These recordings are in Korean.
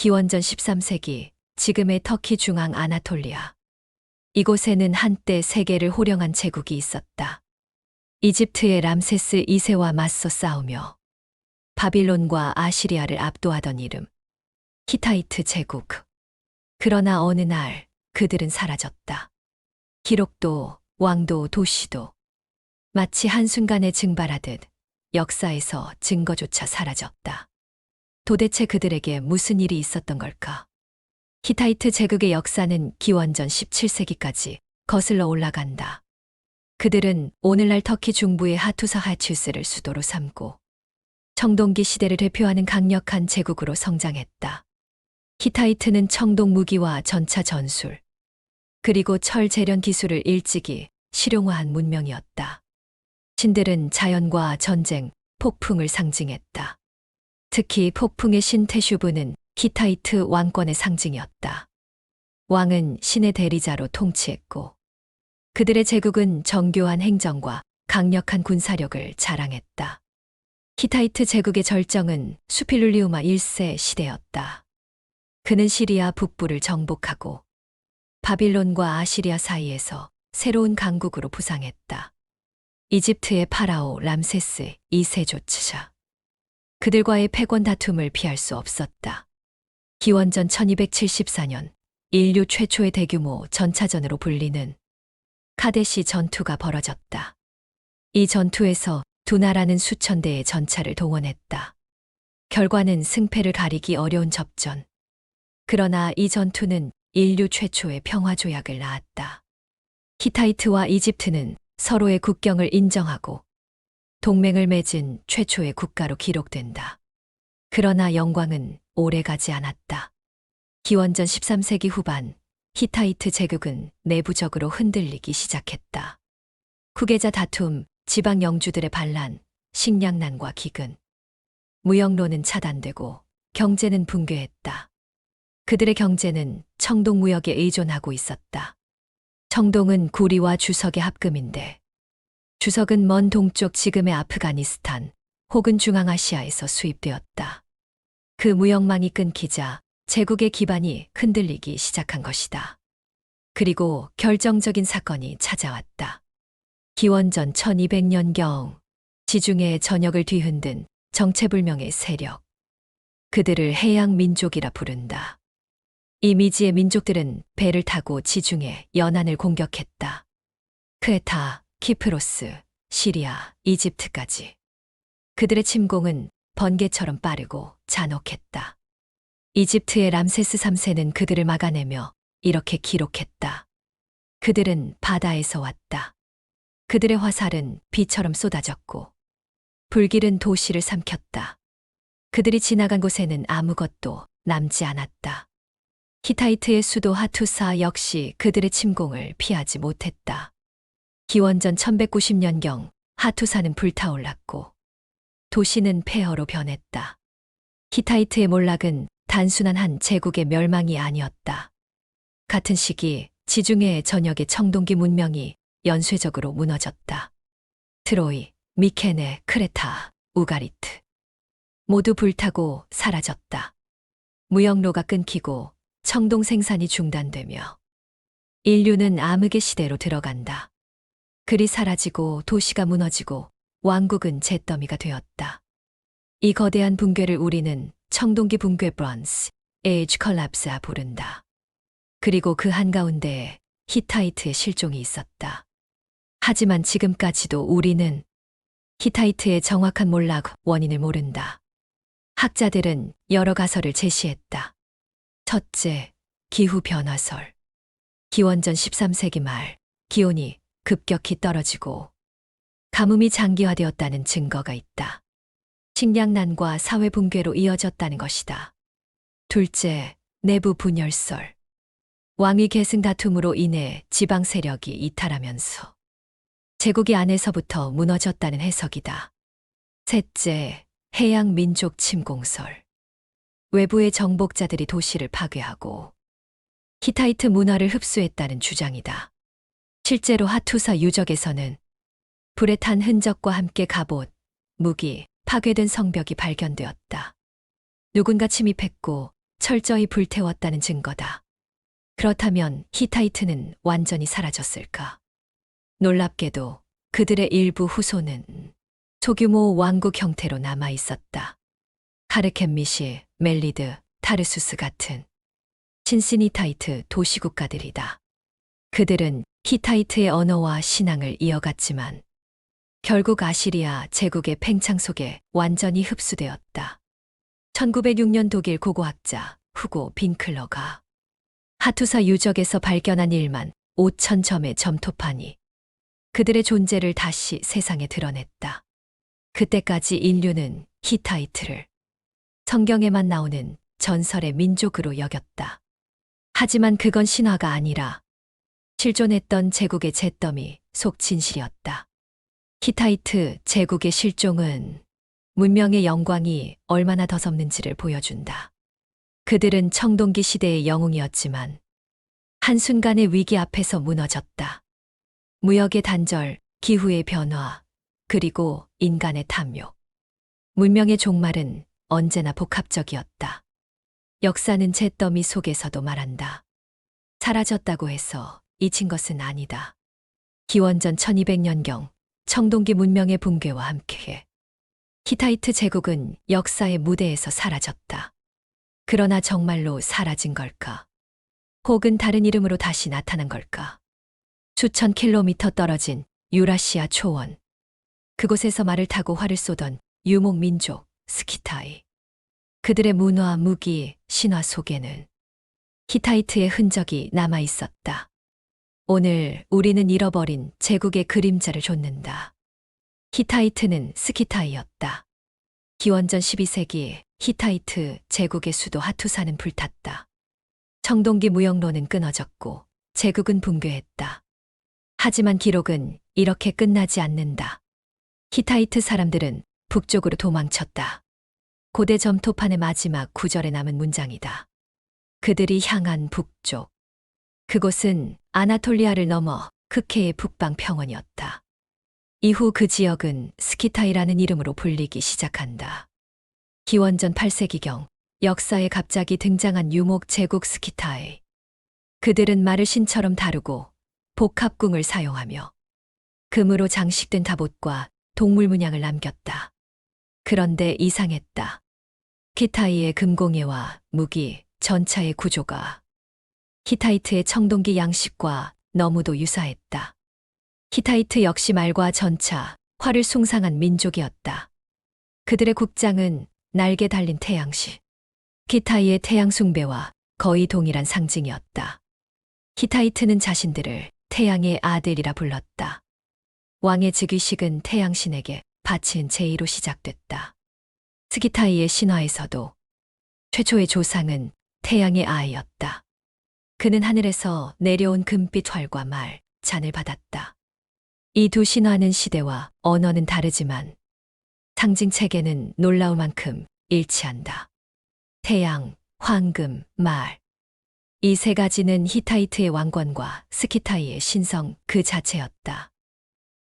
기원전 13세기, 지금의 터키 중앙 아나톨리아. 이곳에는 한때 세계를 호령한 제국이 있었다. 이집트의 람세스 2세와 맞서 싸우며 바빌론과 아시리아를 압도하던 이름, 히타이트 제국. 그러나 어느 날 그들은 사라졌다. 기록도, 왕도, 도시도 마치 한순간에 증발하듯 역사에서 증거조차 사라졌다. 도대체 그들에게 무슨 일이 있었던 걸까? 히타이트 제국의 역사는 기원전 17세기까지 거슬러 올라간다. 그들은 오늘날 터키 중부의 하투사 하투스를 수도로 삼고 청동기 시대를 대표하는 강력한 제국으로 성장했다. 히타이트는 청동 무기와 전차 전술, 그리고 철 재련 기술을 일찍이 실용화한 문명이었다. 신들은 자연과 전쟁, 폭풍을 상징했다. 특히 폭풍의 신 테슈브는 히타이트 왕권의 상징이었다. 왕은 신의 대리자로 통치했고 그들의 제국은 정교한 행정과 강력한 군사력을 자랑했다. 히타이트 제국의 절정은 수필룰리우마 1세 시대였다. 그는 시리아 북부를 정복하고 바빌론과 아시리아 사이에서 새로운 강국으로 부상했다. 이집트의 파라오 람세스 2세 조차 그들과의 패권 다툼을 피할 수 없었다. 기원전 1274년 인류 최초의 대규모 전차전으로 불리는 카데시 전투가 벌어졌다. 이 전투에서 두 나라는 수천 대의 전차를 동원했다. 결과는 승패를 가리기 어려운 접전. 그러나 이 전투는 인류 최초의 평화조약을 낳았다. 히타이트와 이집트는 서로의 국경을 인정하고 동맹을 맺은 최초의 국가로 기록된다. 그러나 영광은 오래가지 않았다. 기원전 13세기 후반 히타이트 제국은 내부적으로 흔들리기 시작했다. 후계자 다툼, 지방 영주들의 반란, 식량난과 기근. 무역로는 차단되고 경제는 붕괴했다. 그들의 경제는 청동 무역에 의존하고 있었다. 청동은 구리와 주석의 합금인데 주석은 먼 동쪽 지금의 아프가니스탄 혹은 중앙아시아에서 수입되었다. 그 무역망이 끊기자 제국의 기반이 흔들리기 시작한 것이다. 그리고 결정적인 사건이 찾아왔다. 기원전 1200년경 지중해의 전역을 뒤흔든 정체불명의 세력. 그들을 해양 민족이라 부른다. 이 미지의 민족들은 배를 타고 지중해 연안을 공격했다. 크레타, 키프로스, 시리아, 이집트까지. 그들의 침공은 번개처럼 빠르고 잔혹했다. 이집트의 람세스 3세는 그들을 막아내며 이렇게 기록했다. 그들은 바다에서 왔다. 그들의 화살은 비처럼 쏟아졌고 불길은 도시를 삼켰다. 그들이 지나간 곳에는 아무것도 남지 않았다. 히타이트의 수도 하투사 역시 그들의 침공을 피하지 못했다. 기원전 1190년경 하투사는 불타올랐고 도시는 폐허로 변했다. 히타이트의 몰락은 단순한 한 제국의 멸망이 아니었다. 같은 시기 지중해 전역의 청동기 문명이 연쇄적으로 무너졌다. 트로이, 미케네, 크레타, 우가리트. 모두 불타고 사라졌다. 무역로가 끊기고 청동 생산이 중단되며 인류는 암흑의 시대로 들어간다. 글이 사라지고 도시가 무너지고 왕국은 잿더미가 되었다. 이 거대한 붕괴를 우리는 청동기 붕괴 브론스, 에이지 컬랩스아 부른다. 그리고 그 한가운데에 히타이트의 실종이 있었다. 하지만 지금까지도 우리는 히타이트의 정확한 몰락 원인을 모른다. 학자들은 여러 가설을 제시했다. 첫째, 기후변화설. 기원전 13세기 말 기온이 급격히 떨어지고 가뭄이 장기화되었다는 증거가 있다. 식량난과 사회 붕괴로 이어졌다는 것이다. 둘째, 내부 분열설. 왕위 계승 다툼으로 인해 지방 세력이 이탈하면서 제국이 안에서부터 무너졌다는 해석이다. 셋째, 해양 민족 침공설. 외부의 정복자들이 도시를 파괴하고 히타이트 문화를 흡수했다는 주장이다. 실제로 하투사 유적에서는 불에 탄 흔적과 함께 갑옷, 무기, 파괴된 성벽이 발견되었다. 누군가 침입했고 철저히 불태웠다는 증거다. 그렇다면 히타이트는 완전히 사라졌을까? 놀랍게도 그들의 일부 후손은 소규모 왕국 형태로 남아 있었다. 카르켐미시, 멜리드, 타르수스 같은 신시니타이트 도시국가들이다. 그들은 히타이트의 언어와 신앙을 이어갔지만 결국 아시리아 제국의 팽창 속에 완전히 흡수되었다. 1906년 독일 고고학자 후고 빈클러가 하투사 유적에서 발견한 1만 5천 점의 점토판이 그들의 존재를 다시 세상에 드러냈다. 그때까지 인류는 히타이트를 성경에만 나오는 전설의 민족으로 여겼다. 하지만 그건 신화가 아니라 실존했던 제국의 잿더미 속 진실이었다. 히타이트 제국의 실종은 문명의 영광이 얼마나 더섭는지를 보여준다. 그들은 청동기 시대의 영웅이었지만 한순간의 위기 앞에서 무너졌다. 무역의 단절, 기후의 변화, 그리고 인간의 탐욕. 문명의 종말은 언제나 복합적이었다. 역사는 잿더미 속에서도 말한다. 사라졌다고 해서 잊힌 것은 아니다. 기원전 1200년경 청동기 문명의 붕괴와 함께 히타이트 제국은 역사의 무대에서 사라졌다. 그러나 정말로 사라진 걸까? 혹은 다른 이름으로 다시 나타난 걸까? 수천 킬로미터 떨어진 유라시아 초원. 그곳에서 말을 타고 활을 쏘던 유목 민족 스키타이. 그들의 문화, 무기, 신화 속에는 히타이트의 흔적이 남아 있었다. 오늘 우리는 잃어버린 제국의 그림자를 좇는다. 히타이트는 스키타이였다. 기원전 12세기 히타이트 제국의 수도 하투사는 불탔다. 청동기 무역로는 끊어졌고 제국은 붕괴했다. 하지만 기록은 이렇게 끝나지 않는다. 히타이트 사람들은 북쪽으로 도망쳤다. 고대 점토판의 마지막 구절에 남은 문장이다. 그들이 향한 북쪽. 그곳은 아나톨리아를 넘어 크케의 북방 평원이었다. 이후 그 지역은 스키타이라는 이름으로 불리기 시작한다. 기원전 8세기경 역사에 갑자기 등장한 유목 제국 스키타이. 그들은 말을 신처럼 다루고 복합궁을 사용하며 금으로 장식된 갑옷과 동물 문양을 남겼다. 그런데 이상했다. 히타이의 금공예와 무기, 전차의 구조가 히타이트의 청동기 양식과 너무도 유사했다. 히타이트 역시 말과 전차, 활을 숭상한 민족이었다. 그들의 국장은 날개 달린 태양시. 히타이의 태양 숭배와 거의 동일한 상징이었다. 히타이트는 자신들을 태양의 아들이라 불렀다. 왕의 즉위식은 태양신에게 바친 제의로 시작됐다. 스키타이의 신화에서도 최초의 조상은 태양의 아이였다. 그는 하늘에서 내려온 금빛 활과 말, 잔을 받았다. 이 두 신화는 시대와 언어는 다르지만 상징 체계는 놀라울 만큼 일치한다. 태양, 황금, 말. 이 세 가지는 히타이트의 왕권과 스키타이의 신성 그 자체였다.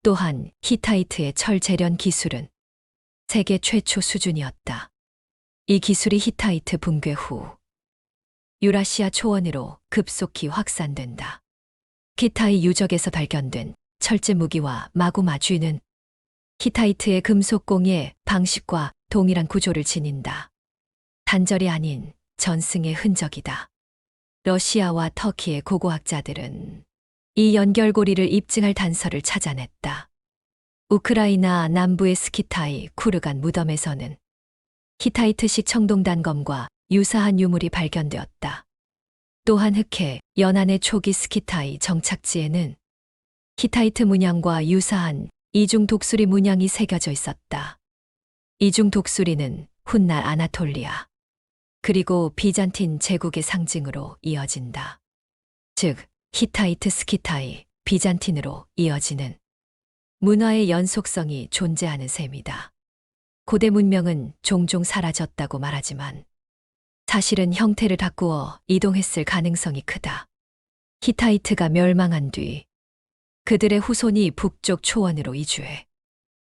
또한 히타이트의 철 재련 기술은 세계 최초 수준이었다. 이 기술이 히타이트 붕괴 후 유라시아 초원으로 급속히 확산된다. 히타이 유적에서 발견된 철제 무기와 마구 마주이는 히타이트의 금속공예 방식과 동일한 구조를 지닌다. 단절이 아닌 전승의 흔적이다. 러시아와 터키의 고고학자들은 이 연결고리를 입증할 단서를 찾아냈다. 우크라이나 남부의 스키타이 쿠르간 무덤에서는 히타이트식 청동단검과 유사한 유물이 발견되었다. 또한 흑해 연안의 초기 스키타이 정착지에는 히타이트 문양과 유사한 이중 독수리 문양이 새겨져 있었다. 이중 독수리는 훗날 아나톨리아, 그리고 비잔틴 제국의 상징으로 이어진다. 즉, 히타이트 스키타이, 비잔틴으로 이어지는 문화의 연속성이 존재하는 셈이다. 고대 문명은 종종 사라졌다고 말하지만 사실은 형태를 바꾸어 이동했을 가능성이 크다. 히타이트가 멸망한 뒤 그들의 후손이 북쪽 초원으로 이주해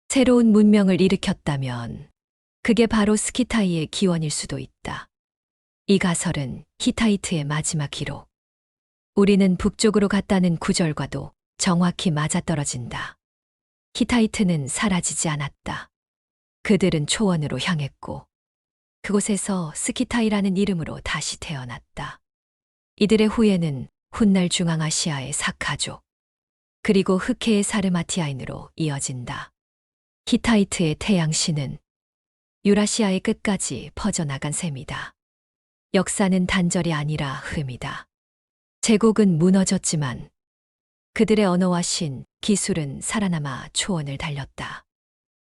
새로운 문명을 일으켰다면 그게 바로 스키타이의 기원일 수도 있다. 이 가설은 히타이트의 마지막 기록. 우리는 북쪽으로 갔다는 구절과도 정확히 맞아떨어진다. 히타이트는 사라지지 않았다. 그들은 초원으로 향했고 그곳에서 스키타이라는 이름으로 다시 태어났다. 이들의 후예는 훗날 중앙아시아의 사카족, 그리고 흑해의 사르마티아인으로 이어진다. 히타이트의 태양신은 유라시아의 끝까지 퍼져나간 셈이다. 역사는 단절이 아니라 흐름이다. 제국은 무너졌지만 그들의 언어와 신, 기술은 살아남아 초원을 달렸다.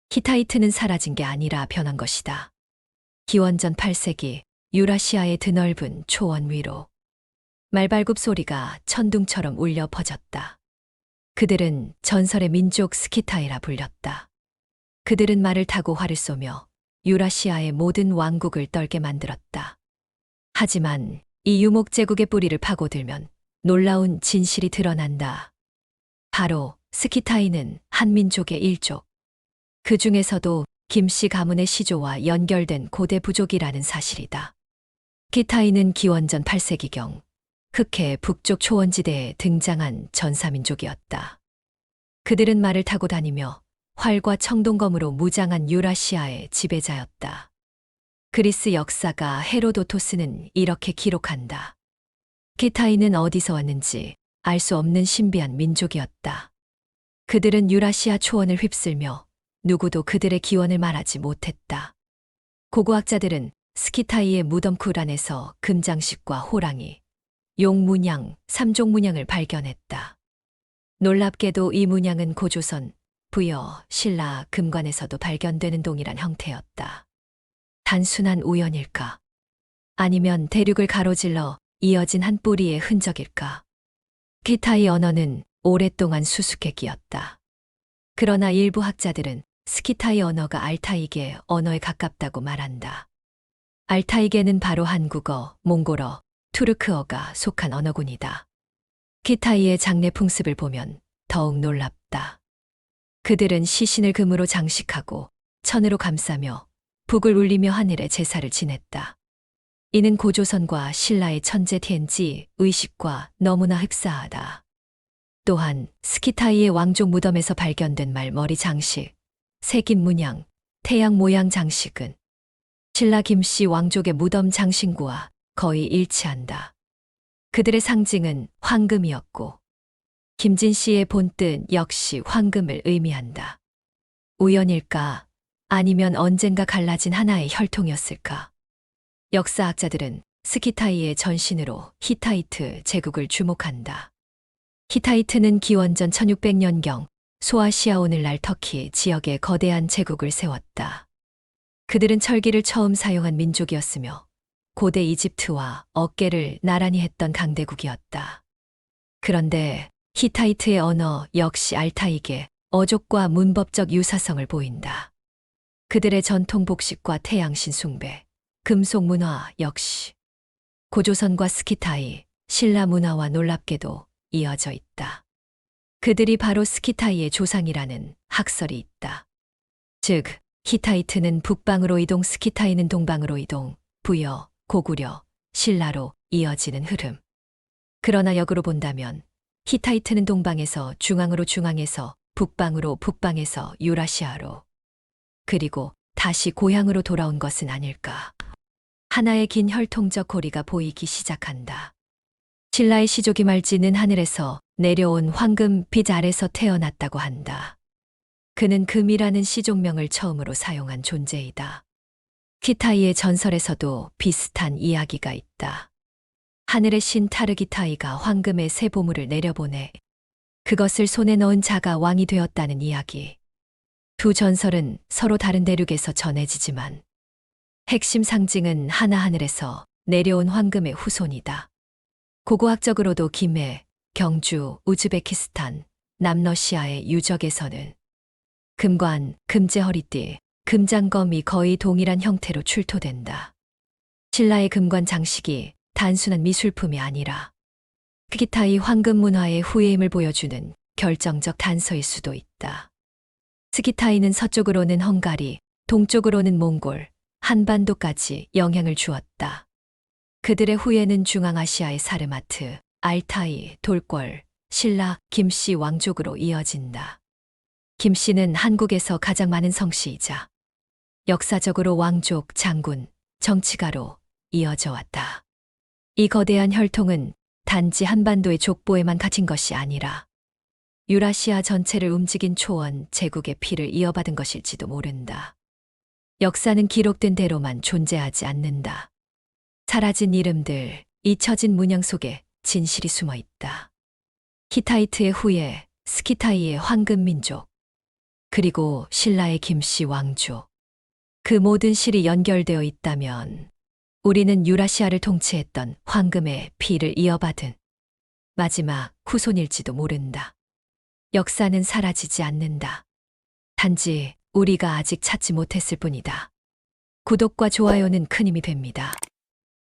히타이트는 사라진 게 아니라 변한 것이다. 기원전 8세기 유라시아의 드넓은 초원 위로 말발굽 소리가 천둥처럼 울려 퍼졌다. 그들은 전설의 민족 스키타이라 불렸다. 그들은 말을 타고 활을 쏘며 유라시아의 모든 왕국을 떨게 만들었다. 하지만 이 유목제국의 뿌리를 파고들면 놀라운 진실이 드러난다. 바로 스키타이는 한민족의 일족. 그 중에서도 김씨 가문의 시조와 연결된 고대 부족이라는 사실이다. 스키타이는 기원전 8세기경 흑해 북쪽 초원지대에 등장한 전사민족이었다. 그들은 말을 타고 다니며 활과 청동검으로 무장한 유라시아의 지배자였다. 그리스 역사가 헤로도토스는 이렇게 기록한다. 스키타이는 어디서 왔는지 알 수 없는 신비한 민족이었다. 그들은 유라시아 초원을 휩쓸며 누구도 그들의 기원을 말하지 못했다. 고고학자들은 스키타이의 무덤 쿠란에서 금장식과 호랑이, 용 문양, 삼종 문양을 발견했다. 놀랍게도 이 문양은 고조선, 부여, 신라, 금관에서도 발견되는 동일한 형태였다. 단순한 우연일까? 아니면 대륙을 가로질러 이어진 한 뿌리의 흔적일까? 스키타이 언어는 오랫동안 수수께끼였다. 그러나 일부 학자들은 스키타이 언어가 알타이계 언어에 가깝다고 말한다. 알타이계는 바로 한국어, 몽골어, 투르크어가 속한 언어군이다. 스키타이의 장례 풍습을 보면 더욱 놀랍다. 그들은 시신을 금으로 장식하고 천으로 감싸며 북을 울리며 하늘에 제사를 지냈다. 이는 고조선과 신라의 천재 텐지 의식과 너무나 흡사하다. 또한 스키타이의 왕족 무덤에서 발견된 말머리 장식, 새긴 문양, 태양 모양 장식은 신라 김씨 왕족의 무덤 장신구와 거의 일치한다. 그들의 상징은 황금이었고 김진 씨의 본뜻 역시 황금을 의미한다. 우연일까? 아니면 언젠가 갈라진 하나의 혈통이었을까? 역사학자들은 스키타이의 전신으로 히타이트 제국을 주목한다. 히타이트는 기원전 1600년경 소아시아 오늘날 터키 지역에 거대한 제국을 세웠다. 그들은 철기를 처음 사용한 민족이었으며 고대 이집트와 어깨를 나란히 했던 강대국이었다. 그런데 히타이트의 언어 역시 알타이계, 어족과 문법적 유사성을 보인다. 그들의 전통 복식과 태양신 숭배, 금속 문화 역시 고조선과 스키타이, 신라 문화와 놀랍게도 이어져 있다. 그들이 바로 스키타이의 조상이라는 학설이 있다. 즉, 히타이트는 북방으로 이동, 스키타이는 동방으로 이동, 부여, 고구려, 신라로 이어지는 흐름. 그러나 역으로 본다면 히타이트는 동방에서 중앙으로, 중앙에서 북방으로, 북방에서 유라시아로, 그리고 다시 고향으로 돌아온 것은 아닐까. 하나의 긴 혈통적 고리가 보이기 시작한다. 신라의 시족이 말지는 하늘에서 내려온 황금 빛 아래서 태어났다고 한다. 그는 금이라는 시족명을 처음으로 사용한 존재이다. 스키타이의 전설에서도 비슷한 이야기가 있다. 하늘의 신 타르기타이가 황금의 새 보물을 내려보내 그것을 손에 넣은 자가 왕이 되었다는 이야기. 두 전설은 서로 다른 대륙에서 전해지지만 핵심 상징은 하나하늘에서 내려온 황금의 후손이다. 고고학적으로도 김해, 경주, 우즈베키스탄, 남러시아의 유적에서는 금관, 금제 허리띠, 금장검이 거의 동일한 형태로 출토된다. 신라의 금관 장식이 단순한 미술품이 아니라 스키타이 황금 문화의 후예임을 보여주는 결정적 단서일 수도 있다. 스키타이는 서쪽으로는 헝가리, 동쪽으로는 몽골, 한반도까지 영향을 주었다. 그들의 후예는 중앙아시아의 사르마트, 알타이, 돌궐, 신라, 김씨 왕족으로 이어진다. 김씨는 한국에서 가장 많은 성씨이자 역사적으로 왕족, 장군, 정치가로 이어져 왔다. 이 거대한 혈통은 단지 한반도의 족보에만 갇힌 것이 아니라 유라시아 전체를 움직인 초원 제국의 피를 이어받은 것일지도 모른다. 역사는 기록된 대로만 존재하지 않는다. 사라진 이름들, 잊혀진 문양 속에 진실이 숨어 있다. 히타이트의 후예, 스키타이의 황금민족, 그리고 신라의 김씨 왕조. 그 모든 실이 연결되어 있다면 우리는 유라시아를 통치했던 황금의 피를 이어받은 마지막 후손일지도 모른다. 역사는 사라지지 않는다. 단지 우리가 아직 찾지 못했을 뿐이다. 구독과 좋아요는 큰 힘이 됩니다.